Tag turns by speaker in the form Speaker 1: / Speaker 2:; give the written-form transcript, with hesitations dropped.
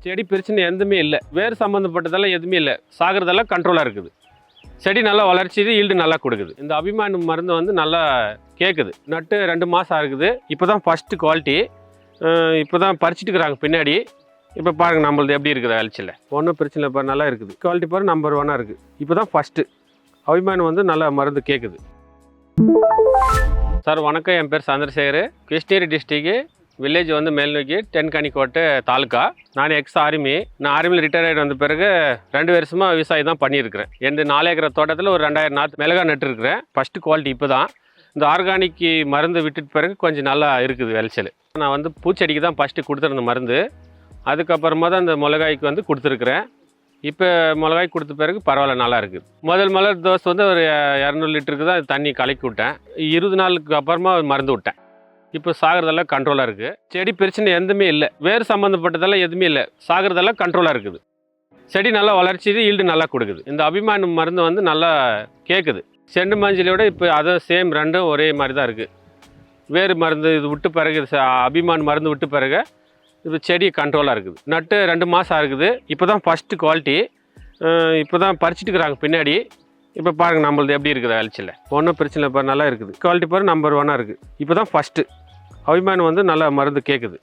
Speaker 1: செடி பிரச்சனை எதுவுமே இல்லை. வேறு சம்மந்தப்பட்டதெல்லாம் எதுவுமே இல்லை. சாகிறதெல்லாம் கண்ட்ரோலாக இருக்குது. செடி நல்லா வளர்ச்சி, ஈல்டு நல்லா கொடுக்குது. இந்த அபிமான் மருந்து வந்து நல்லா கேட்குது. நட்டு 2 மாதம் ஆகுது. இப்போ தான் ஃபஸ்ட்டு குவாலிட்டி. இப்போ தான் பறிச்சுட்டு இருக்கிறாங்க பின்னாடி. இப்போ பாருங்கள் நம்மளது எப்படி இருக்குது விளைச்சல. ஒன்றும் பிரச்சனை இல்லை, இப்போ நல்லா இருக்குது. குவாலிட்டி பாருங்கள் நம்பர் 1 இருக்குது. இப்போ தான் ஃபஸ்ட்டு அபிமான் வந்து நல்லா மருந்து கேட்குது. சார் வணக்கம், என் பேர் சந்திரசேகர். கிருஷ்ணகிரி டிஸ்ட்ரிக்கு, வில்லேஜ் வந்து மேல்நோக்கி, தென்கனிக்கோட்டை தாலுக்கா. நான் ஆர்மி. நான் ஆர்மியில் ரிட்டையர் ஆகிட்டு வந்த பிறகு 2 வருஷமாக விவசாயம் தான் பண்ணியிருக்கிறேன். எந்த 4 ஏக்கர் தோட்டத்தில் ஒரு 2000 நாற்று மிளகாய் நட்டுருக்கிறேன். ஃபஸ்ட்டு குவாலிட்டி இப்போ தான். இந்த ஆர்கானிக் மருந்து விட்டுட்டு பிறகு கொஞ்சம் நல்லா இருக்குது விளைச்சல். நான் வந்து பூச்செடிக்கு தான் ஃபஸ்ட்டு கொடுத்துருந்த மருந்து. அதுக்கப்புறமா தான் இந்த மிளகாய்க்கு வந்து கொடுத்துருக்குறேன். இப்போ மிளகாய் கொடுத்த பிறகு பரவாயில்ல, நல்லா இருக்குது. முதல் தோசை வந்து ஒரு 200 லிட்டருக்கு தான் தண்ணி கலக்கி விட்டேன். 20 நாளுக்கு அப்புறமா மருந்து விட்டேன். இப்போ சாகிறதெல்லாம் கண்ட்ரோலாக இருக்குது. செடி பிரச்சனை எதுவுமே இல்லை. வேறு சம்மந்தப்பட்டதெல்லாம் எதுவுமே இல்லை. சாகிறதெல்லாம் கண்ட்ரோலாக இருக்குது. செடி நல்லா வளர்ச்சி, ஈல்டு நல்லா கொடுக்குது. இந்த அபிமான் மருந்து வந்து நல்லா கேட்குது. செண்டு மஞ்சளோட இப்போ அதை சேம் ரெண்டும் ஒரே மாதிரி தான் இருக்குது. வேறு மருந்து இது விட்டு பிறகு, அபிமான் மருந்து விட்டு பிறகு இப்போ செடி கண்ட்ரோலாக இருக்குது. நட்டு 2 மாதம் ஆகுது. இப்போ தான் ஃபஸ்ட்டு குவாலிட்டி. இப்போ தான் பறிச்சுட்டு இருக்கிறாங்க பின்னாடி. இப்போ பாருங்கள் நம்மளது எப்படி இருக்குது விளைச்சல. ஒன்றும் பிரச்சனை இல்லை, இப்போ நல்லா இருக்குது. குவாலிட்டி பாருங்கள் நம்பர் 1 இருக்குது. இப்போ தான் ஃபஸ்ட்டு அபிமான் வந்து நல்லா மருந்து கேட்குது.